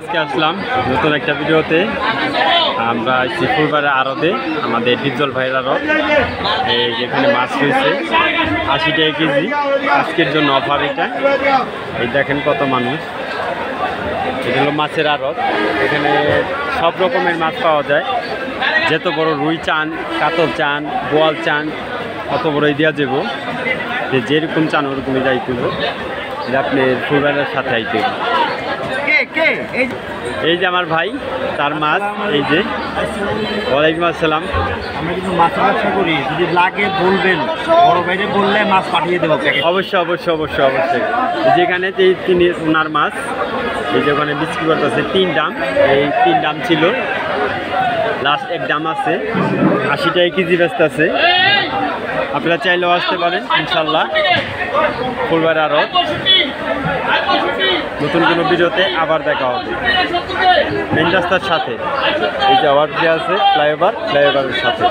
আজকে আসলাম নতুন একটা ভিডিওতে। আমরা ফুলবাড়ির আড়তে আমাদের ডিপজল ভাইয়ের আড়ত, এই যেখানে মাছ রয়েছে 80 টাকা কেজি। আজকের জন্য অফার এটা। এই দেখেন কত মানুষ। এটা হলো মাছের আড়ত, এখানে সব রকমের মাছ পাওয়া যায়। যত বড় রুই চান, কাতল চান, বোয়াল চান, কত বড়ই দেওয়া যাব। যেরকম চান ওরকমই যাইতে হবে। এটা আপনার ফুলবাড়ির সাথে আইতে হবে। এই যে আমার ভাই, তার মাছ এই যে। ওয়ালাইকুম আসসালাম। আমরা কিন্তু মাছের ব্যবসা করি, যদি লাগে বলবেন, বড় ভাইরে বললে মাছ পাঠিয়ে দেবো। অবশ্যই অবশ্যই অবশ্যই অবশ্যই। যেখানে এই তিনি ওনার মাছ, এই যে ওখানে বিক্রি করতেছে 3 দাম। এই 3 দাম ছিল, লাস্ট 1 দাম আছে। 80 টাকা কেজি ব্যস্ত আছে। আপনারা চাইলেও আসতে পারেন ইনশাল্লাহ। ফুলবাড়ির আড়ত। নতুন কোনো ভিডিওতে আবার দেখা হবে। মেন রাস্তার সাথে এই যে ওভার ব্রিজ আছে, ফ্লাইওভারের সাথে।